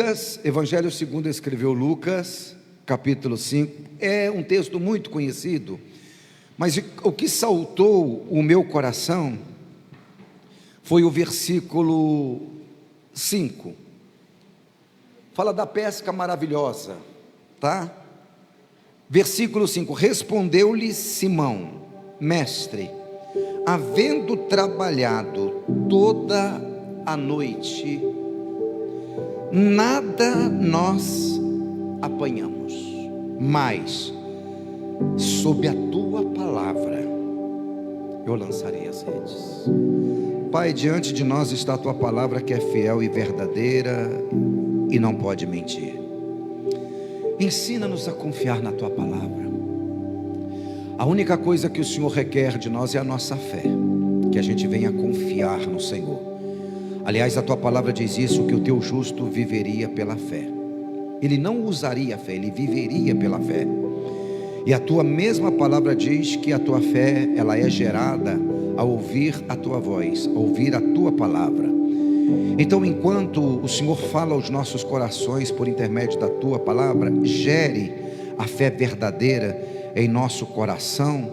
Lucas, Evangelho segundo escreveu Lucas, capítulo 5, é um texto muito conhecido, mas o que saltou o meu coração foi o versículo 5, fala da pesca maravilhosa, tá? Versículo 5, respondeu-lhe Simão, mestre, havendo trabalhado toda a noite, nada nós apanhamos, mas sob a tua palavra eu lançarei as redes. Pai, diante de nós está a tua palavra que é fiel e verdadeira e não pode mentir. Ensina-nos a confiar na tua palavra. A única coisa que o Senhor requer de nós é a nossa fé, que a gente venha confiar no Senhor. Aliás, a tua palavra diz isso, que o teu justo viveria pela fé. Ele não usaria a fé, ele viveria pela fé. E a tua mesma palavra diz que a tua fé, ela é gerada ao ouvir a tua voz, ao ouvir a tua palavra. Então, enquanto o Senhor fala aos nossos corações por intermédio da tua palavra, gere a fé verdadeira em nosso coração,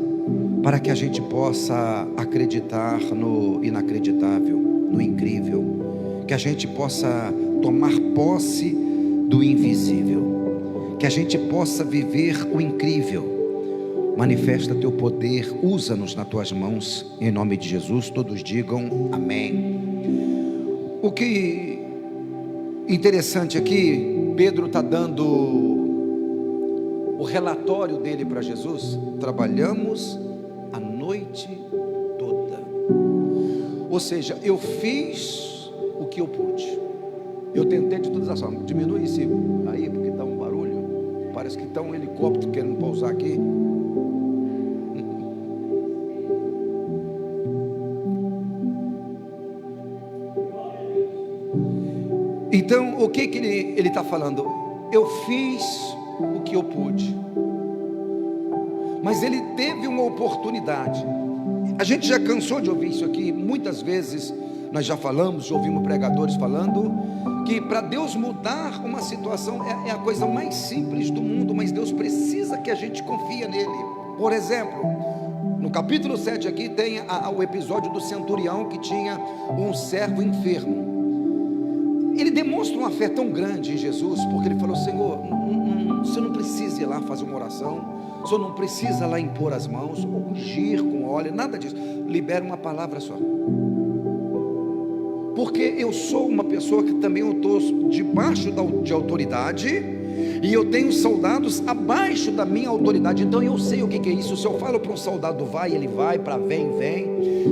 para que a gente possa acreditar no inacreditável, no incrível, que a gente possa tomar posse do invisível, que a gente possa viver o incrível. Manifesta teu poder, usa-nos nas tuas mãos, em nome de Jesus. Todos digam amém. O que interessante aqui, Pedro está dando o relatório dele para Jesus. Trabalhamos a noite toda, ou seja, eu fiz o que eu pude, eu tentei de todas as formas. Diminui isso aí, porque está um barulho, parece que está um helicóptero querendo pousar aqui. Então, o que ele está falando? Eu fiz o que eu pude, mas ele teve uma oportunidade. A gente já cansou de ouvir isso aqui, muitas vezes nós já falamos, ouvimos pregadores falando, que para Deus mudar uma situação é a coisa mais simples do mundo, mas Deus precisa que a gente confie nele. Por exemplo, no capítulo 7 aqui tem o episódio do centurião que tinha um servo enfermo. Ele demonstra uma fé tão grande em Jesus, porque ele falou: Senhor, você não precisa ir lá fazer uma oração, o Senhor não precisa lá impor as mãos, ou ungir com óleo, nada disso, libera uma palavra só, porque eu sou uma pessoa que também eu estou debaixo de autoridade, e eu tenho soldados abaixo da minha autoridade, então eu sei o que é isso. Se eu falo para um soldado vai, ele vai, para vem.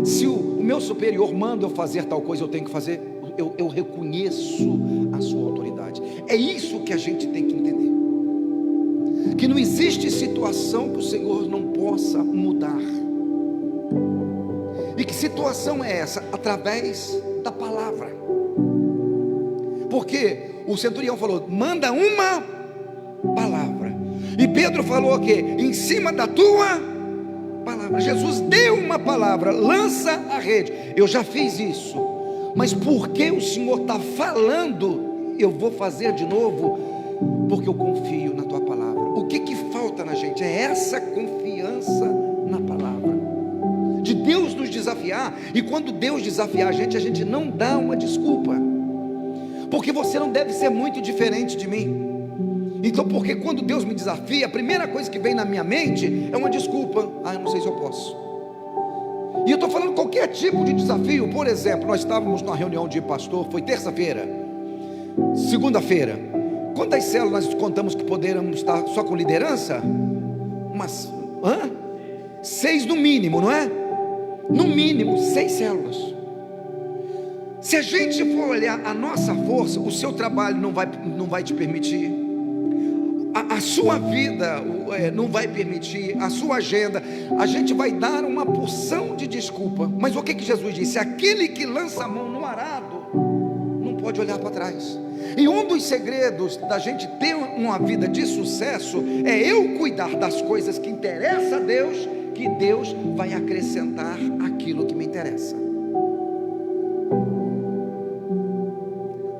Se o meu superior manda eu fazer tal coisa, eu tenho que fazer. Eu reconheço a sua autoridade. É isso que a gente tem que entender, que não existe situação que o Senhor não possa mudar. E que situação é essa? Através da palavra. Porque o centurião falou: manda uma palavra, e Pedro falou que em cima da tua palavra, Jesus deu uma palavra: lança a rede. Eu já fiz isso, mas porque o Senhor está falando, eu vou fazer de novo, porque eu confio na tua palavra. O que falta na gente é essa confiança na palavra, de Deus nos desafiar. E quando Deus desafiar a gente não dá uma desculpa, porque você não deve ser muito diferente de mim. Então, porque quando Deus me desafia, a primeira coisa que vem na minha mente é uma desculpa: eu não sei se eu posso. E eu estou falando qualquer tipo de desafio. Por exemplo, nós estávamos numa reunião de pastor, foi terça-feira, segunda-feira. Quantas células nós contamos que poderíamos estar só com liderança? 6 no mínimo, não é? No mínimo 6 células. Se a gente for olhar a nossa força, o seu trabalho não vai te permitir, a sua vida não vai permitir, a sua agenda, a gente vai dar uma porção de desculpa. Mas o que Jesus disse? Aquele que lança a mão no arado não pode olhar para trás. E um dos segredos da gente ter uma vida de sucesso é eu cuidar das coisas que interessam a Deus, que Deus vai acrescentar aquilo que me interessa.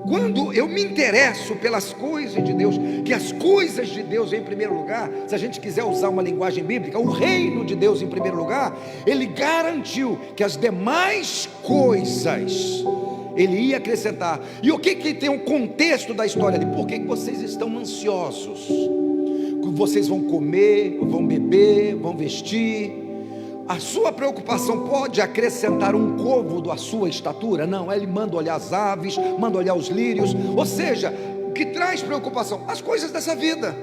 Quando eu me interesso pelas coisas de Deus, que as coisas de Deus em primeiro lugar, se a gente quiser usar uma linguagem bíblica, o reino de Deus em primeiro lugar, Ele garantiu que as demais coisas Ele ia acrescentar. E o que tem um contexto da história ali? Por que vocês estão ansiosos? Vocês vão comer, vão beber, vão vestir. A sua preocupação pode acrescentar um côvado à sua estatura? Não, Ele manda olhar as aves, manda olhar os lírios. Ou seja, o que traz preocupação? As coisas dessa vida.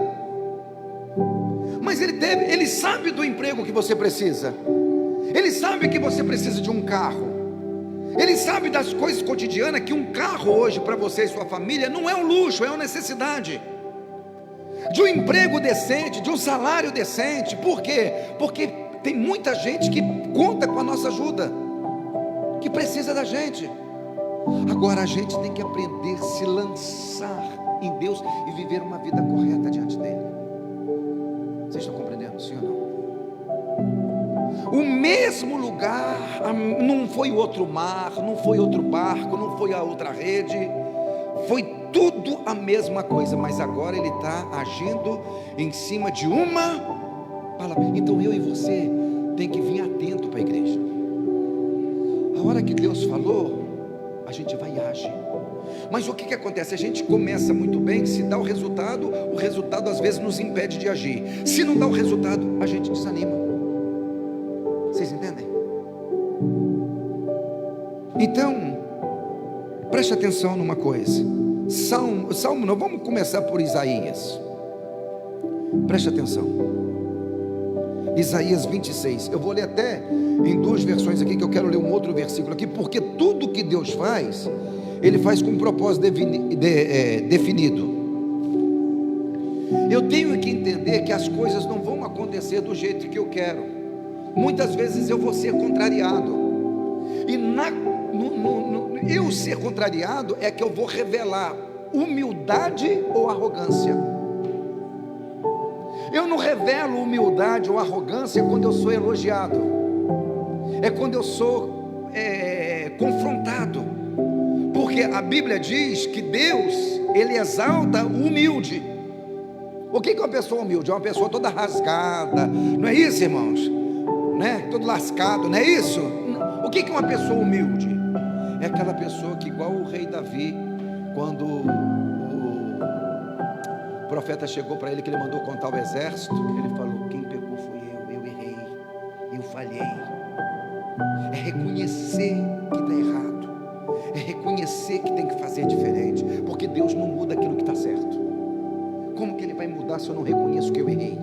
Mas Ele sabe do emprego que você precisa. Ele sabe que você precisa de um carro. Ele sabe das coisas cotidianas, que um carro hoje para você e sua família não é um luxo, é uma necessidade. De um emprego decente, de um salário decente. Por quê? Porque tem muita gente que conta com a nossa ajuda, que precisa da gente. Agora a gente tem que aprender a se lançar em Deus e viver uma vida correta diante dEle. Vocês estão compreendendo, sim ou não? O mesmo lugar, não foi outro mar, não foi outro barco, não foi a outra rede, foi tudo a mesma coisa, mas agora Ele está agindo em cima de uma palavra. Então eu e você tem que vir atento para a igreja. A hora que Deus falou, a gente vai e age. Mas o que acontece? A gente começa muito bem, se dá o resultado às vezes nos impede de agir. Se não dá o resultado, a gente desanima. Vocês entendem? Então, preste atenção numa coisa. Salmo, não, vamos começar por Isaías. Preste atenção. Isaías 26, eu vou ler até em duas versões aqui, que eu quero ler um outro versículo aqui, porque tudo que Deus faz, Ele faz com um propósito definido. Eu tenho que entender que as coisas não vão acontecer do jeito que eu quero. Muitas vezes eu vou ser contrariado, e eu ser contrariado é que eu vou revelar humildade ou arrogância. Eu não revelo humildade ou arrogância quando eu sou elogiado, é quando eu sou confrontado, porque a Bíblia diz que Deus, Ele exalta o humilde. O que é uma pessoa humilde? É uma pessoa toda rasgada, não é isso, irmãos? Né? Todo lascado, não é isso? O que é uma pessoa humilde? É aquela pessoa que, igual o rei Davi, quando o profeta chegou para ele, que ele mandou contar o exército, ele falou: quem pecou foi eu errei, eu falhei. É reconhecer que está errado, é reconhecer que tem que fazer diferente, porque Deus não muda aquilo que está certo. Como que Ele vai mudar se eu não reconheço que eu errei?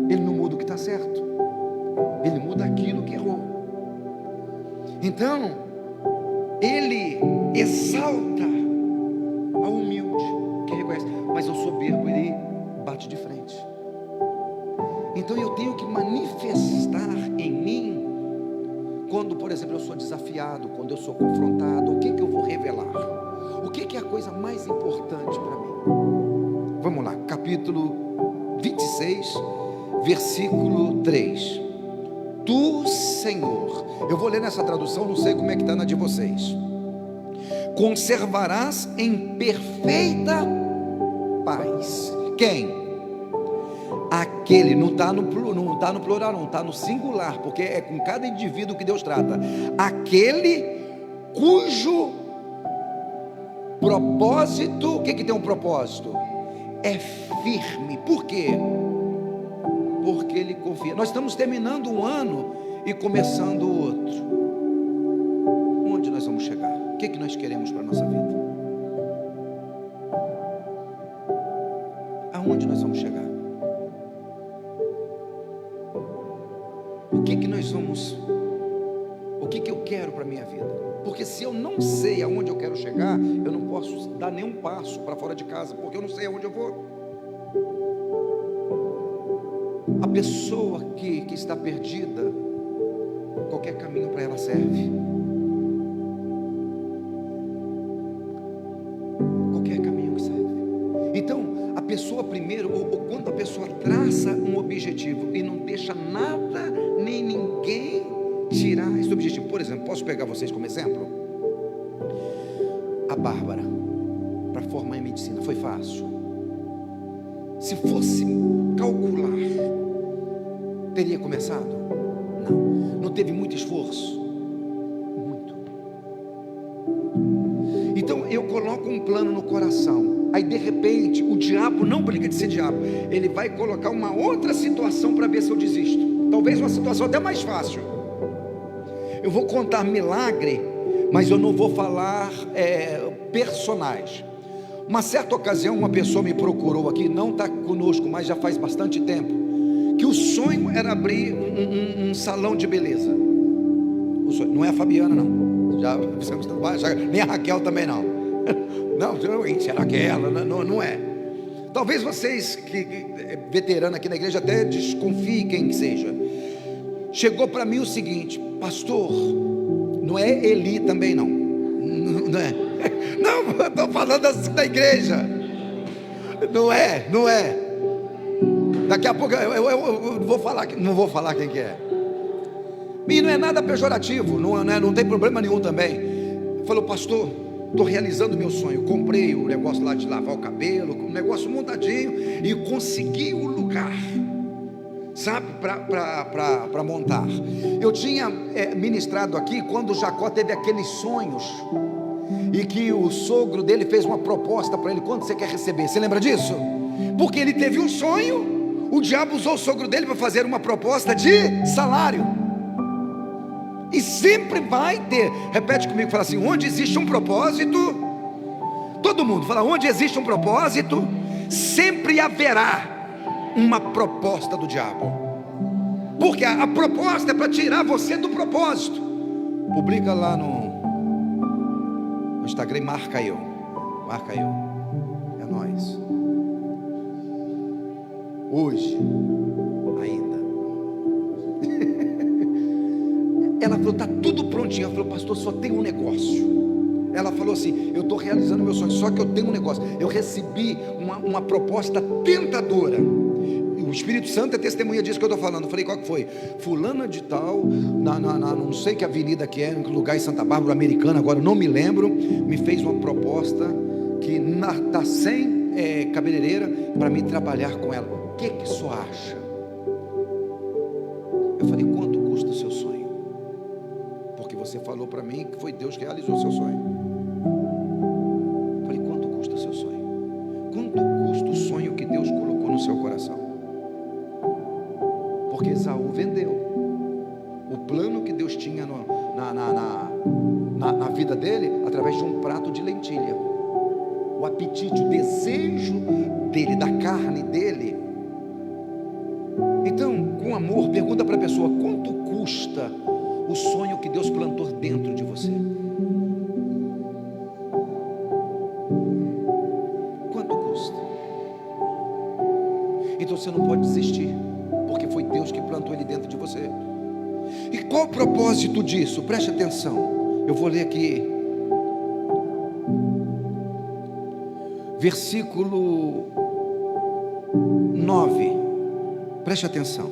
Ele não muda o que está certo, Ele muda aquilo que errou. Então Ele exalta ao humilde, que reconhece, mas ao soberbo Ele bate de frente. Então eu tenho que manifestar em mim, quando, por exemplo, eu sou desafiado, quando eu sou confrontado, o que eu vou revelar? O que é a coisa mais importante para mim? Vamos lá, capítulo 26, versículo 3. Tu, Senhor, eu vou ler nessa tradução, não sei como é que está na de vocês. Conservarás em perfeita paz. Quem? Aquele, não está no plural, não, está no singular, porque é com cada indivíduo que Deus trata. Aquele cujo propósito, o que tem um propósito? É firme. Por quê? Porque ele confia. Nós estamos terminando um ano e começando outro. Onde nós vamos chegar? O que nós queremos para a nossa vida? Aonde nós vamos chegar? O que nós vamos? O que eu quero para a minha vida? Porque se eu não sei aonde eu quero chegar, eu não posso dar nenhum passo para fora de casa, porque eu não sei aonde eu vou. A pessoa que está perdida, qualquer caminho para ela serve. Qualquer caminho que serve. Então, a pessoa primeiro, ou quando a pessoa traça um objetivo e não deixa nada nem ninguém tirar esse objetivo. Por exemplo, posso pegar vocês como exemplo? A Bárbara. formar em medicina. Foi fácil? Se fosse calcular, teria começado? Não. Não teve muito esforço? Muito. Então eu coloco um plano no coração. Aí de repente o diabo não brinca de ser diabo. Ele vai colocar uma outra situação para ver se eu desisto. Talvez uma situação até mais fácil. Eu vou contar milagre, mas eu não vou falar personagens. Uma certa ocasião, uma pessoa me procurou aqui, não está conosco, mas já faz bastante tempo, que o sonho era abrir um salão de beleza. O sonho, não é a Fabiana, não. Nem a Raquel também não. Não, será que é ela? Não é. Talvez vocês, que veterano aqui na igreja, até desconfiem quem seja. Chegou para mim o seguinte: pastor, não é Eli também não. Não é. Não, eu estou falando assim da igreja. Não é. Daqui a pouco eu não vou falar quem que é. E não é nada pejorativo, não tem problema nenhum também. Falou: pastor, estou realizando meu sonho. Comprei o negócio lá de lavar o cabelo, um negócio montadinho, e consegui o lugar, sabe, para montar. Eu tinha ministrado aqui quando Jacó teve aqueles sonhos, e que o sogro dele fez uma proposta para ele: quanto você quer receber? Você lembra disso? Porque ele teve um sonho, o diabo usou o sogro dele para fazer uma proposta de salário. E sempre vai ter, repete comigo, fala assim: onde existe um propósito, todo mundo fala, onde existe um propósito, sempre haverá uma proposta do diabo. Porque a proposta é para tirar você do propósito. Publica lá no Instagram, marca eu. É nóis. Hoje ainda ela falou: está tudo prontinho. Ela falou: pastor, só tem um negócio. Ela falou assim: eu estou realizando meu sonho, só que eu tenho um negócio. Eu recebi uma proposta tentadora. O Espírito Santo é testemunha disso que eu estou falando. Eu falei: qual que foi? Fulana de tal, não sei que avenida que é, em que lugar, em Santa Bárbara, Americana, agora não me lembro, me fez uma proposta que está sem cabeleireira, para mim trabalhar com ela. O que o senhor acha? Eu falei: quanto custa o seu sonho? Porque você falou para mim que foi Deus que realizou o seu sonho. Eu falei: quanto custa o seu sonho? Quanto custa o sonho que Deus colocou no seu coração? Porque Esaú vendeu o plano que Deus tinha na vida dele, através de um prato de lentilha. O apetite, o desejo dele, da carne dele. Então, com amor, pergunta para a pessoa: quanto custa o sonho que Deus plantou dentro de você? Quanto custa? Então você não pode desistir, porque foi Deus que plantou ele dentro de você. E qual o propósito disso? Preste atenção. Eu vou ler aqui versículo 9. Preste atenção.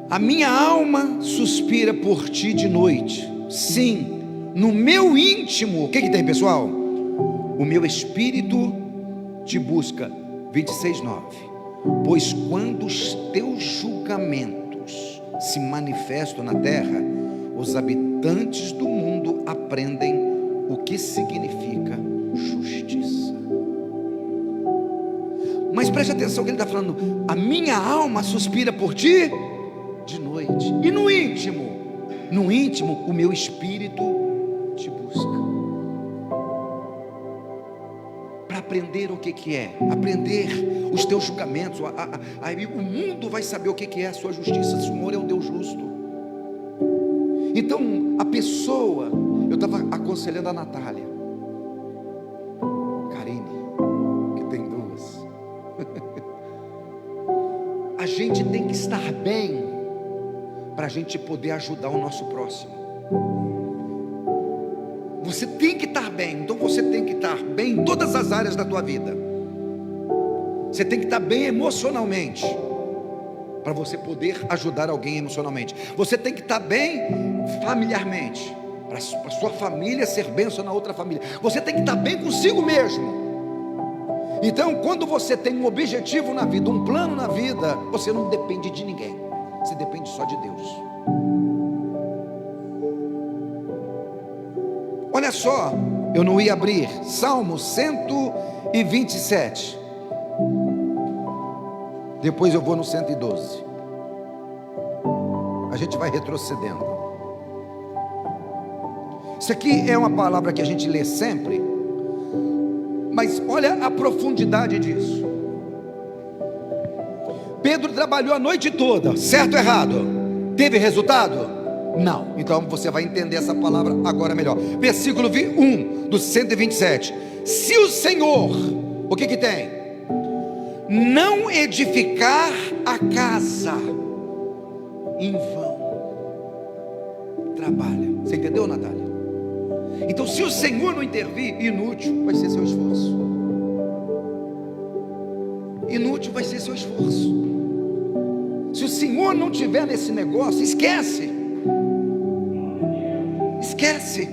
A minha alma suspira por ti de noite. Sim, no meu íntimo. O que tem, pessoal? O meu espírito te busca. 26:9. Pois quando os teus julgamentos se manifestam na terra, os habitantes do mundo aprendem o que significa justiça. Mas preste atenção que ele está falando: a minha alma suspira por ti de noite. E no íntimo? No íntimo, o meu espírito te busca. Para aprender o que é, aprender os teus julgamentos. Aí o mundo vai saber o que é a sua justiça. O Senhor é um Deus justo. Então a pessoa, eu estava aconselhando a Natália, Karine, que tem duas. A gente tem que estar bem para a gente poder ajudar o nosso próximo. Você tem que estar bem. Então você tem que estar bem em todas as áreas da tua vida. Você tem que estar bem emocionalmente, para você poder ajudar alguém emocionalmente. Você tem que estar bem familiarmente, para a sua família ser bênção na outra família. Você tem que estar bem consigo mesmo. Então, quando você tem um objetivo na vida, um plano na vida, você não depende de ninguém, você depende só de Deus. Olha só, eu não ia abrir, Salmo 127, depois eu vou no 112, a gente vai retrocedendo. Isso aqui é uma palavra que a gente lê sempre, mas olha a profundidade disso. Pedro trabalhou a noite toda, certo ou errado? Teve resultado? Não. Então você vai entender essa palavra agora melhor. Versículo 1 do 127. Se o Senhor, o que tem? Não edificar a casa, em vão trabalha. Você entendeu, Natália? Então, se o Senhor não intervir, inútil vai ser seu esforço. Inútil vai ser seu esforço. Se o Senhor não tiver nesse negócio, esquece. Esquece.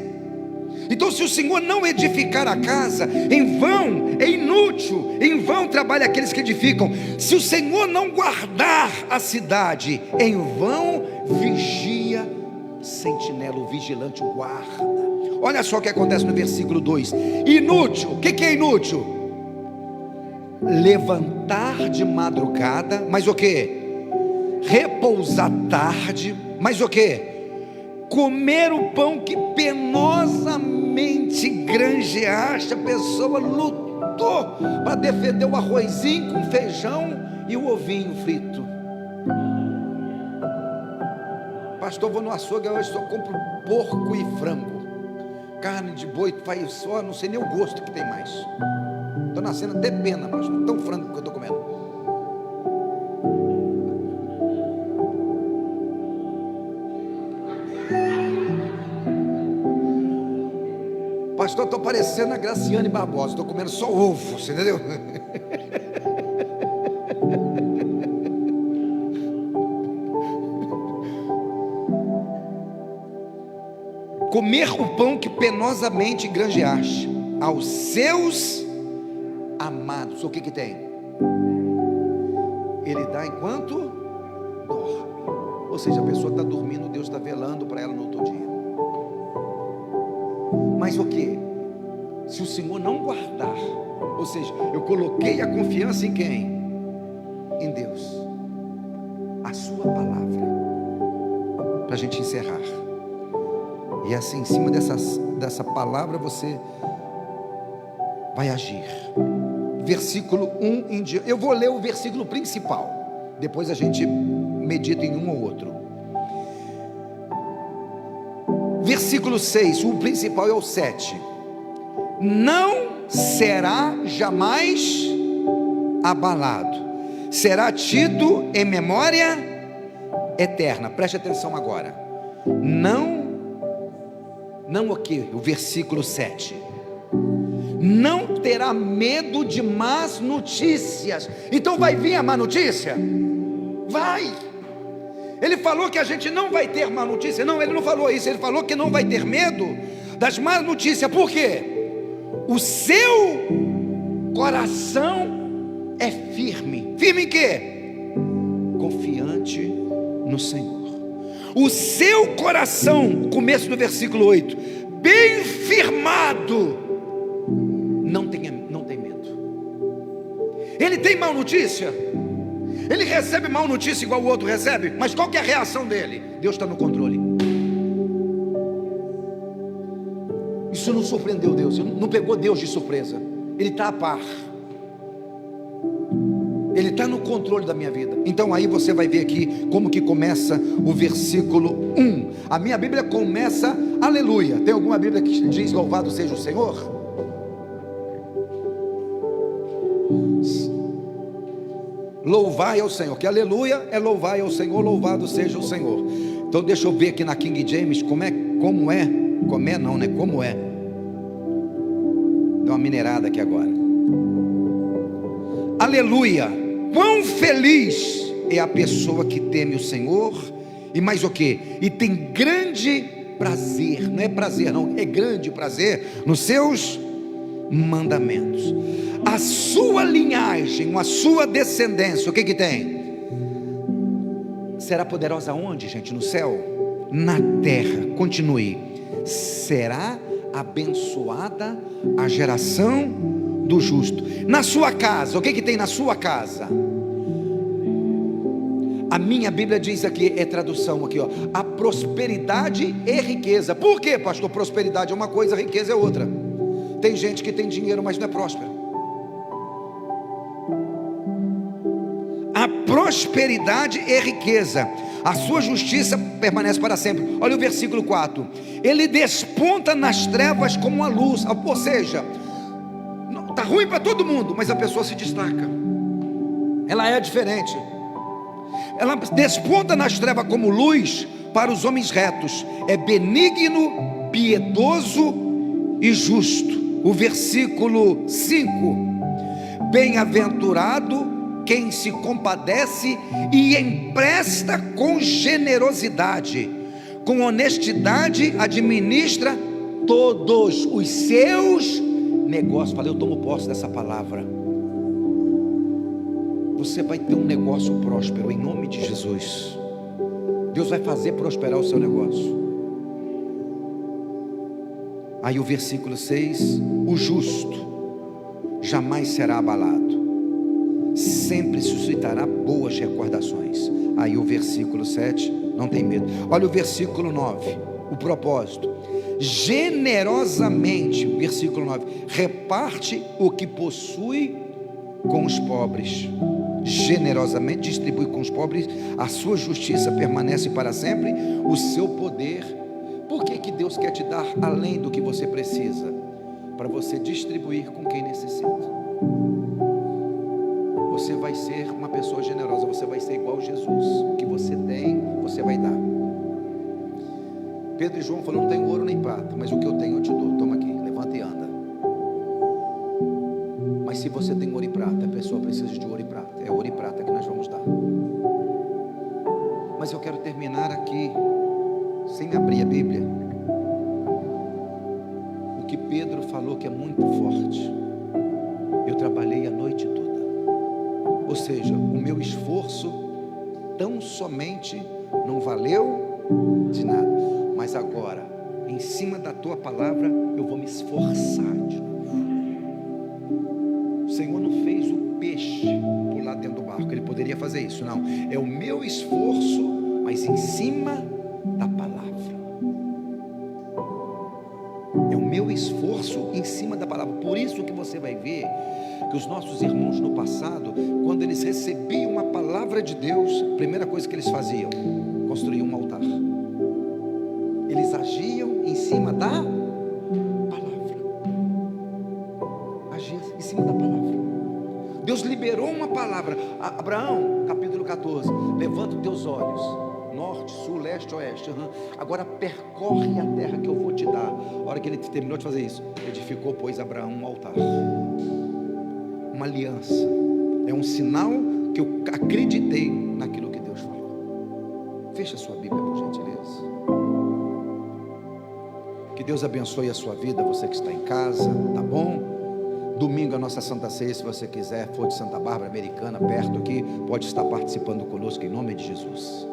Então, se o Senhor não edificar a casa, em vão, é inútil, em vão trabalha aqueles que edificam. Se o Senhor não guardar a cidade, em vão vigia, sentinela, o vigilante, o guarda. Olha só o que acontece no versículo 2. Inútil, o que é inútil? Levantar de madrugada, mas o que? Repousar tarde, mas o que? Comer o pão que penosamente granjeaste. A pessoa lutou para defender o arrozinho com feijão e o ovinho frito. Pastor, vou no açougue, hoje só compro porco e frango. Carne de boi, faz só, não sei nem o gosto que tem mais. Estou nascendo até pena, pastor, tão frango que eu estou comendo. Pastor, estou parecendo a Graciane Barbosa, estou comendo só ovo, você entendeu? Comer o pão que penosamente granjeaste aos seus amados. O que tem? Ele dá enquanto dorme. Ou seja, a pessoa está dormindo, Deus está velando para ela no outro dia. Mas o que? Se o Senhor não guardar, ou seja, eu coloquei a confiança em quem? Em Deus. A sua palavra. Para a gente encerrar. E assim, em cima dessa palavra você vai agir. Versículo 1 em diante. Eu vou ler o versículo principal. Depois a gente medita em um ou outro. Versículo 6, o principal é o 7. Não será jamais abalado. Será tido em memória eterna. Preste atenção agora. Não o que? O versículo 7. Não terá medo de más notícias. Então vai vir a má notícia? Vai. Ele falou que a gente não vai ter má notícia. Não, ele não falou isso. Ele falou que não vai ter medo das más notícias. Por quê? O seu coração é firme. Firme em quê? Confiante no Senhor. O seu coração, começo do versículo 8, bem firmado, não tem medo. Ele tem má notícia? Ele recebe mal notícia igual o outro recebe, mas qual que é a reação dele? Deus está no controle. Isso não surpreendeu Deus, não pegou Deus de surpresa. Ele está a par. Ele está no controle da minha vida. Então aí você vai ver aqui como que começa o versículo 1. A minha Bíblia começa aleluia. Tem alguma Bíblia que diz louvado seja o Senhor? Louvai ao Senhor, que aleluia é louvai ao Senhor, louvado seja o Senhor. Então deixa eu ver aqui na King James como é. Dá uma minerada aqui agora. Aleluia. Quão feliz é a pessoa que teme o Senhor, e mais o que? E tem grande prazer, não é prazer não, é grande prazer nos seus mandamentos. A sua linhagem, a sua descendência, o que que tem? Será poderosa onde, gente? No céu? Na terra. Continue. Será abençoada a geração do justo. Na sua casa, o que que tem na sua casa? A minha Bíblia diz aqui, é tradução aqui, ó, a prosperidade e riqueza. Por quê, pastor? Prosperidade é uma coisa, riqueza é outra. Tem gente que tem dinheiro, mas não é próspera. A prosperidade e riqueza, a sua justiça permanece para sempre. Olha o versículo 4: ele desponta nas trevas como a luz. Ou seja, está ruim para todo mundo, mas a pessoa se destaca, ela é diferente. Ela desponta nas trevas como luz para os homens retos, é benigno, piedoso e justo. O versículo 5: bem-aventurado quem se compadece e empresta com generosidade, com honestidade administra todos os seus negócios. Falei, eu tomo posse dessa palavra. Você vai ter um negócio próspero em nome de Jesus. Deus vai fazer prosperar o seu negócio. Aí o versículo 6: o justo jamais será abalado, sempre suscitará boas recordações. Aí o versículo 7, não tem medo. Olha o versículo 9, o propósito: generosamente, versículo 9, reparte o que possui com os pobres. Generosamente distribui com os pobres, a sua justiça permanece para sempre, o seu poder. Por que Deus quer te dar além do que você precisa? Para você distribuir com quem necessita. Você vai ser uma pessoa generosa, você vai ser igual a Jesus. O que você tem, você vai dar. Pedro e João falaram: não tenho ouro nem prata, mas o que eu tenho eu te dou. Toma aqui, levanta e anda. Mas se você tem ouro e prata, a pessoa precisa de ouro e prata. É ouro e prata que nós vamos dar. Mas eu quero terminar aqui, sem abrir a Bíblia, o que Pedro falou que é muito forte. Eu trabalhei a noite toda. Ou seja, o meu esforço tão somente não valeu de nada. Mas agora, em cima da tua palavra, eu vou me esforçar de novo. O Senhor não fez o peixe pular dentro do barco, Ele poderia fazer isso, não. É o meu esforço, mas em cima da palavra. É o meu esforço em cima da palavra. Por isso que você vai ver que os nossos irmãos no passado, quando eles recebiam a palavra de Deus, a primeira coisa que eles faziam, construíam um altar. Eles agiam em cima da palavra. Agiam em cima da palavra. Deus liberou uma palavra. Abraão, capítulo 14: levanta os teus olhos, norte, sul, leste, oeste. Agora percorre a terra que eu vou te dar. A hora que ele terminou de fazer isso, edificou, pois, Abraão um altar. Uma aliança. É um sinal que eu acreditei naquilo que Deus falou. Fecha a sua Bíblia, por gentileza. Que Deus abençoe a sua vida, você que está em casa, tá bom? Domingo a nossa Santa Ceia, se você quiser, for de Santa Bárbara, Americana, perto aqui, pode estar participando conosco em nome de Jesus.